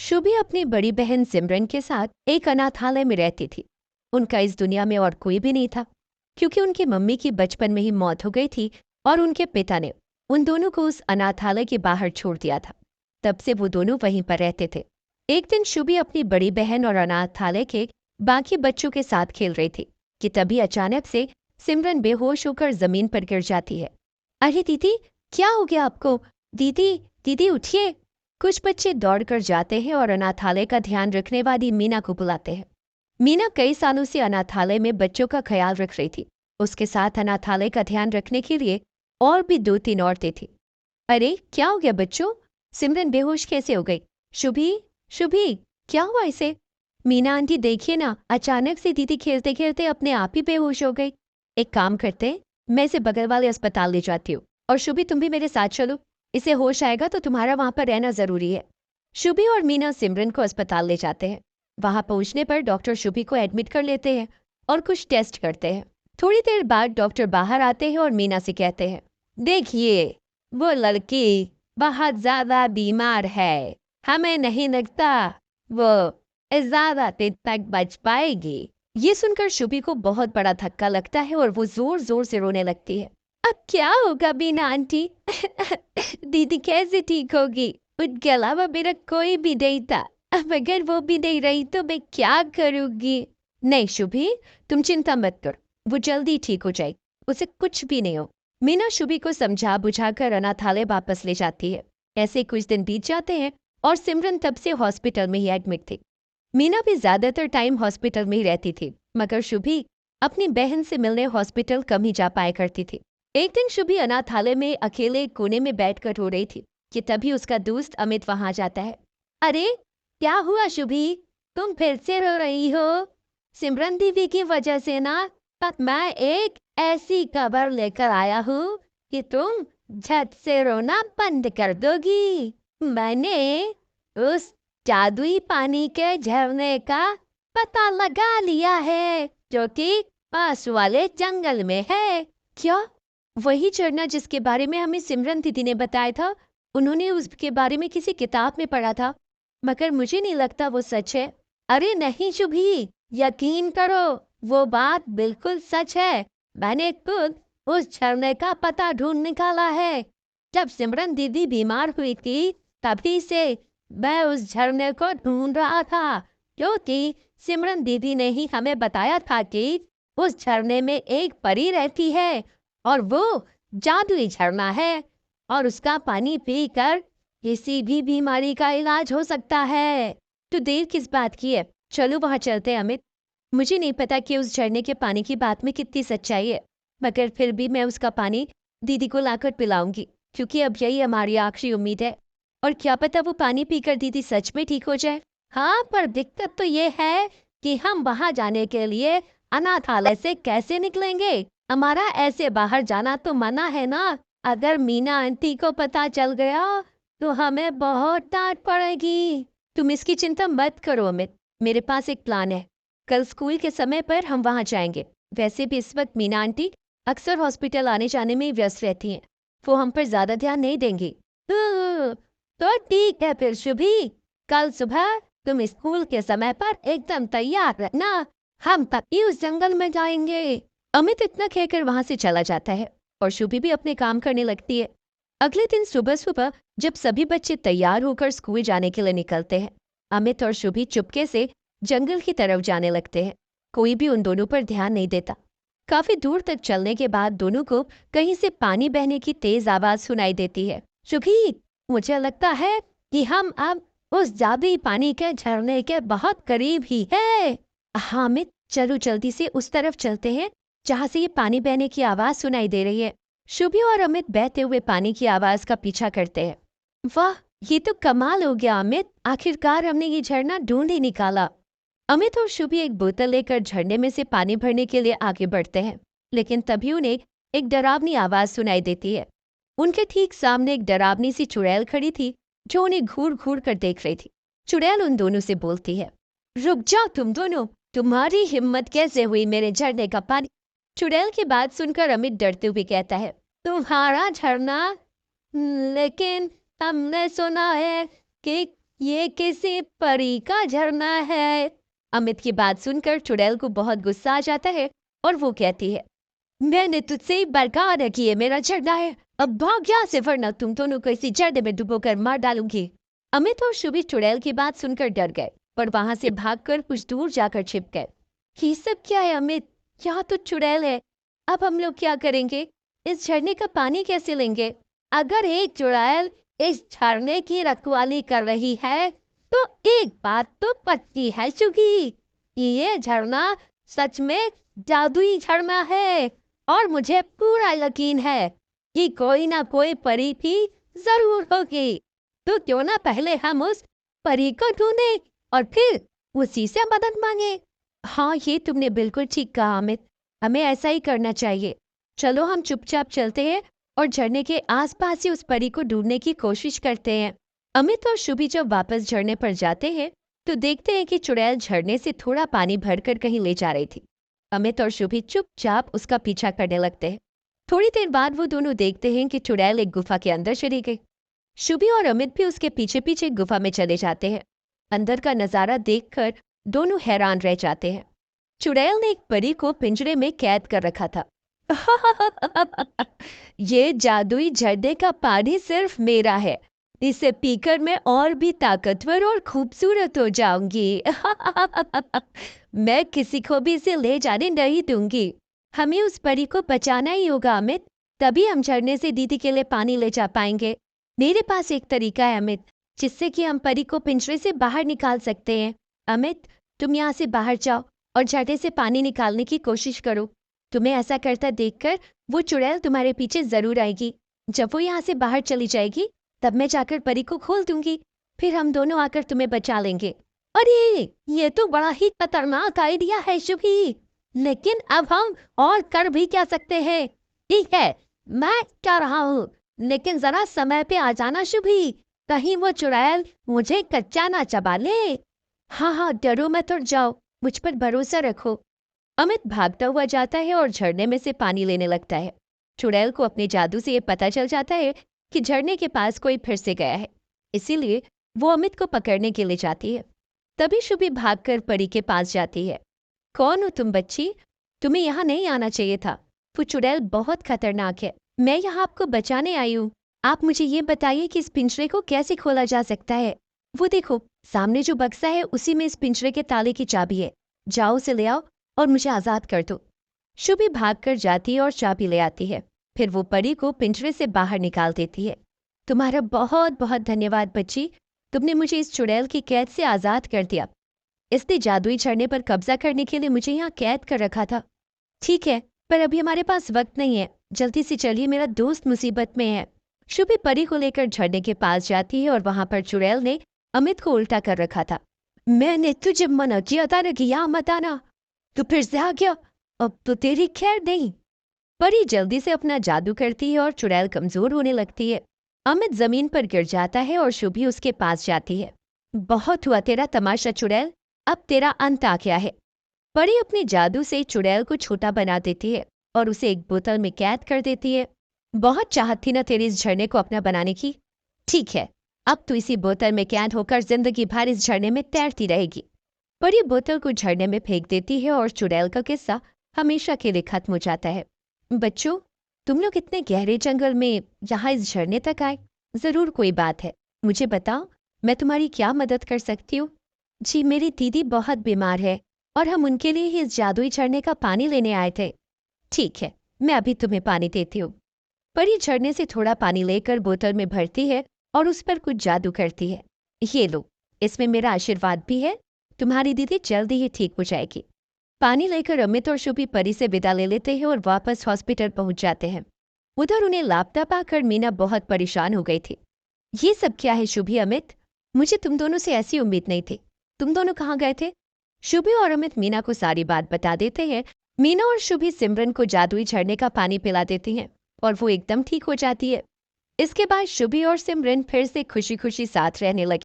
शुभी अपनी बड़ी बहन सिमरन के साथ एक अनाथालय में रहती थी। उनका इस दुनिया में और कोई भी नहीं था, क्योंकि उनकी मम्मी की बचपन में ही मौत हो गई थी और उनके पिता ने उन दोनों को उस अनाथालय के बाहर छोड़ दिया था। तब से वो दोनों वहीं पर रहते थे। एक दिन शुभी अपनी बड़ी बहन और अनाथालय के बाकी बच्चों के साथ खेल रही थी कि तभी अचानक से सिमरन बेहोश होकर जमीन पर गिर जाती है। अरे दीदी, क्या हो गया आपको? दीदी, दीदी उठिए। कुछ बच्चे दौड़कर जाते हैं और अनाथालय का ध्यान रखने वाली मीना को बुलाते हैं। मीना कई सालों से अनाथालय में बच्चों का ख्याल रख रही थी। उसके साथ अनाथालय का ध्यान रखने के लिए और भी 2-3 औरतें थी। अरे क्या हो गया बच्चों? सिमरन बेहोश कैसे हो गई? शुभी, शुभी, क्या हुआ इसे? मीना आंटी देखिए ना, अचानक से दीदी खेलते खेलते अपने आप ही बेहोश हो गई। एक काम करते हैं, मैं इसे बगल वाले अस्पताल ले जाती हूँ और शुभी तुम भी मेरे साथ चलो। इसे होश आएगा तो तुम्हारा वहां पर रहना जरूरी है। शुभी और मीना सिमरन को अस्पताल ले जाते हैं। वहां पहुंचने पर डॉक्टर शुभी को एडमिट कर लेते हैं और कुछ टेस्ट करते हैं। थोड़ी देर बाद डॉक्टर बाहर आते हैं और मीना से कहते हैं, देखिए, वो लड़की बहुत ज्यादा बीमार है। हमें नहीं लगता वो ज्यादा दिन तक बच पाएगी। ये सुनकर शुभी को बहुत बड़ा धक्का लगता है और वो जोर जोर से रोने लगती है। अब क्या होगा बीना आंटी? दीदी कैसे ठीक होगी? उनके अलावा मेरा कोई भी नहीं था। अब अगर वो भी नहीं रही तो मैं क्या करूंगी? नहीं शुभी, तुम चिंता मत कर, वो जल्दी ठीक हो जाएगी। उसे कुछ भी नहीं हो। मीना शुभी को समझा बुझाकर अनाथालय वापस ले जाती है। ऐसे कुछ दिन बीत जाते हैं और सिमरन तब से हॉस्पिटल में ही एडमिट थी। मीना भी ज्यादातर टाइम हॉस्पिटल में ही रहती थी, मगर शुभी अपनी बहन से मिलने हॉस्पिटल कम ही जा पाया करती थी। एक दिन शुभी अनाथालय में अकेले कोने में बैठकर रो रही थी कि तभी उसका दोस्त अमित वहां जाता है। अरे क्या हुआ शुभी, तुम फिर से रो रही हो? सिमरन दीदी की वजह से ना? पर मैं एक ऐसी खबर लेकर आया हूँ कि तुम झट से रोना बंद कर दोगी। मैंने उस जादुई पानी के झरने का पता लगा लिया है, जो कि पास वाले जंगल में है। क्या? वही झरना जिसके बारे में हमें सिमरन दीदी ने बताया था? उन्होंने उसके बारे में किसी किताब में पढ़ा था, मगर मुझे नहीं लगता वो सच है। अरे नहीं शुभी, यकीन करो, वो बात बिल्कुल सच है। मैंने खुद उस झरने का पता ढूंढ निकाला है। जब सिमरन दीदी बीमार हुई थी, तभी से मैं उस झरने को ढूंढ रहा था, क्योंकि सिमरन दीदी ने ही हमें बताया था कि उस झरने में एक परी रहती है और वो जादुई झरना है और उसका पानी पीकर किसी भी बीमारी का इलाज हो सकता है। तो देर किस बात की है, चलो वहां चलते हैं अमित। मुझे नहीं पता कि उस झरने के पानी की बात में कितनी सच्चाई है, मगर फिर भी मैं उसका पानी दीदी को लाकर पिलाऊंगी, क्योंकि अब यही हमारी आखिरी उम्मीद है। और क्या पता वो पानी पीकर दीदी सच में ठीक हो जाए। हाँ, पर दिक्कत तो ये है कि हम वहां जाने के लिए अनाथालय से कैसे निकलेंगे? हमारा ऐसे बाहर जाना तो मना है ना। अगर मीना आंटी को पता चल गया तो हमें बहुत डांट पड़ेगी। तुम इसकी चिंता मत करो अमित, मेरे पास एक प्लान है। कल स्कूल के समय पर हम वहां जाएंगे। वैसे भी इस वक्त मीना आंटी अक्सर हॉस्पिटल आने जाने में व्यस्त रहती हैं, वो हम पर ज्यादा ध्यान नहीं देंगी। तो ठीक है फिर शुभी, कल सुबह तुम स्कूल के समय पर एकदम तैयार रहना, हम तभी उस जंगल में जाएंगे। अमित इतना कहकर वहां से चला जाता है और शुभी भी अपने काम करने लगती है। अगले दिन सुबह सुबह जब सभी बच्चे तैयार होकर स्कूल जाने के लिए निकलते हैं, अमित और शुभी चुपके से जंगल की तरफ जाने लगते हैं। कोई भी उन दोनों पर ध्यान नहीं देता। काफी दूर तक चलने के बाद दोनों को कहीं से पानी बहने की तेज आवाज सुनाई देती है। शुभी, मुझे लगता है कि हम अब उस जादुई पानी के झरने के बहुत करीब ही है। हाँ अमित, चलो जल्दी से उस तरफ चलते हैं जहाँ से ये पानी बहने की आवाज सुनाई दे रही है। शुभी और अमित बहते हुए पानी की आवाज का पीछा करते हैं। वाह, ये तो कमाल हो गया अमित, आखिरकार हमने ये झरना ढूंढ ही निकाला। अमित और शुभी एक बोतल लेकर झरने में से पानी भरने के लिए आगे बढ़ते हैं, लेकिन तभी उन्हें एक डरावनी आवाज सुनाई देती है। उनके ठीक सामने एक डरावनी सी चुड़ैल खड़ी थी, जो उन्हें घूर घूर कर देख रही थी। चुड़ैल उन दोनों से बोलती है, रुक जाओ तुम दोनों, तुम्हारी हिम्मत कैसे हुई मेरे झरने का पानी? चुड़ैल की बात सुनकर अमित डरते हुए कहता है, तुम्हारा झरना? लेकिन हमने सुना है कि ये किसी परी का झरना है। अमित की बात सुनकर चुड़ैल को बहुत गुस्सा आ जाता है और वो कहती है, मैंने तुझसे बरकार की है, मेरा झरना है, अब भाग यहाँ से वरना तुम दोनों को इसी झरने में डुबोकर मार डालूंगी। अमित और शुभी चुड़ैल की बात सुनकर डर गए पर वहां से भागकर कुछ दूर जाकर छिप गए। ये सब क्या है अमित? यहाँ तो चुड़ैल है, अब हम लोग क्या करेंगे? इस झरने का पानी कैसे लेंगे? अगर एक चुड़ैल इस झरने की रखवाली कर रही है तो एक बात तो पक्की है चुकी, ये झरना सच में जादुई झरना है और मुझे पूरा यकीन है कि कोई ना कोई परी भी जरूर होगी। तो क्यों ना पहले हम उस परी को ढूंढे और फिर उसी से मदद मांगे। हाँ, ये तुमने बिल्कुल ठीक कहा अमित, हमें ऐसा ही करना चाहिए। चलो हम चुपचाप चलते हैं और झरने के आसपास ही उस परी को ढूंढने की कोशिश करते हैं। अमित और शुभी जब वापस झरने पर जाते हैं तो देखते हैं कि चुड़ैल झरने से थोड़ा पानी भरकर कहीं ले जा रही थी। अमित और शुभी चुपचाप उसका पीछा करने लगते हैं। थोड़ी देर बाद वो दोनों देखते हैं कि चुड़ैल एक गुफा के अंदर चली गई। शुभी और अमित भी उसके पीछे पीछे गुफा में चले जाते हैं। अंदर का नजारा देखकर दोनों हैरान रह जाते हैं। चुड़ैल ने एक परी को पिंजरे में कैद कर रखा था। ये जादुई झरने का पानी सिर्फ मेरा है, इसे पीकर मैं और भी ताकतवर और खूबसूरत हो जाऊंगी। मैं किसी को भी इसे ले जाने नहीं दूंगी। हमें उस परी को बचाना ही होगा अमित, तभी हम झरने से दीदी के लिए पानी ले जा पाएंगे। मेरे पास एक तरीका है अमित, जिससे कि हम परी को पिंजरे से बाहर निकाल सकते हैं। अमित, तुम यहाँ से बाहर जाओ और झरने से पानी निकालने की कोशिश करो। तुम्हें ऐसा करता देखकर वो चुड़ैल तुम्हारे पीछे जरूर आएगी। जब वो यहाँ से बाहर चली जाएगी तब मैं जाकर परी को खोल दूंगी, फिर हम दोनों आकर तुम्हें बचा लेंगे। अरे ये तो बड़ा ही खतरनाक आइडिया है शुभी, लेकिन अब हम और कर भी क्या सकते हैं? ठीक है, मैं क्या रहा हूँ, लेकिन जरा समय पे आ जाना शुभी, कहीं वो चुड़ैल मुझे कच्चा ना चबा ले। हाँ हाँ, डरो मत और जाओ, मुझ पर भरोसा रखो। अमित भागता हुआ जाता है और झरने में से पानी लेने लगता है। चुड़ैल को अपने जादू से ये पता चल जाता है कि झरने के पास कोई फिर से गया है, इसीलिए वो अमित को पकड़ने के लिए जाती है। तभी शुभी भागकर परी के पास जाती है। कौन हो तुम बच्ची? तुम्हें यहाँ नहीं आना चाहिए था, वो चुड़ैल बहुत खतरनाक है। मैं यहाँ आपको बचाने आई हूँ। आप मुझे ये बताइए कि इस पिंजरे को कैसे खोला जा सकता है। वो देखो, सामने जो बक्सा है उसी में इस पिंजरे के ताले की चाबी है। जाओ उसे ले आओ और मुझे आजाद कर दो। शुभी भागकर जाती है और चाबी ले आती है। फिर वो परी को पिंजरे से बाहर निकाल देती है। तुम्हारा बहुत बहुत धन्यवाद बच्ची, तुमने मुझे इस चुड़ैल की कैद से आजाद कर दिया। इसने जादुई झरने पर कब्जा करने के लिए मुझे यहाँ कैद कर रखा था। ठीक है, पर अभी हमारे पास वक्त नहीं है, जल्दी से चलिए, मेरा दोस्त मुसीबत में है। शुभी परी को लेकर झरने के पास जाती है और वहां पर चुड़ैल ने अमित को उल्टा कर रखा था। मैंने तुझे मना किया था ना कि यहाँ मत आना, तो फिर से आ गया, अब तो तेरी खैर नहीं। परी जल्दी से अपना जादू करती है और चुड़ैल कमजोर होने लगती है। अमित जमीन पर गिर जाता है और शुभी उसके पास जाती है। बहुत हुआ तेरा तमाशा चुड़ैल, अब तेरा अंत आ गया है। परी अपने जादू से चुड़ैल को छोटा बना देती है और उसे एक बोतल में कैद कर देती है। बहुत चाहत थी ना तेरी इस झरने को अपना बनाने की। ठीक है, अब तो इसी बोतल में कैद होकर जिंदगी भर इस झरने में तैरती रहेगी। परी बोतल को झरने में फेंक देती है और चुड़ैल का किस्सा हमेशा के लिए खत्म हो जाता है। बच्चों, तुम लोग इतने गहरे जंगल में यहाँ इस झरने तक आए, जरूर कोई बात है। मुझे बताओ, मैं तुम्हारी क्या मदद कर सकती हूँ? जी, मेरी दीदी बहुत बीमार है और हम उनके लिए ही इस जादुई झरने का पानी लेने आए थे। ठीक है, मैं अभी तुम्हें पानी देती हूँ। परी झरने से थोड़ा पानी लेकर बोतल में भरती है और उस पर कुछ जादू करती है। ये लो, इसमें मेरा आशीर्वाद भी है, तुम्हारी दीदी जल्दी ही ठीक हो जाएगी। पानी लेकर अमित और शुभी परी से विदा ले लेते हैं और वापस हॉस्पिटल पहुंच जाते हैं। उधर उन्हें लापता पाकर मीना बहुत परेशान हो गई थी। ये सब क्या है शुभी, अमित? मुझे तुम दोनों से ऐसी उम्मीद नहीं थी। तुम दोनों कहाँ गए थे? शुभी और अमित मीना को सारी बात बता देते हैं। मीना और शुभी सिमरन को जादुई झरने का पानी पिला देती हैं और वो एकदम ठीक हो जाती है। इसके बाद शुभी और सिमरन फिर से खुशी खुशी साथ रहने लगे।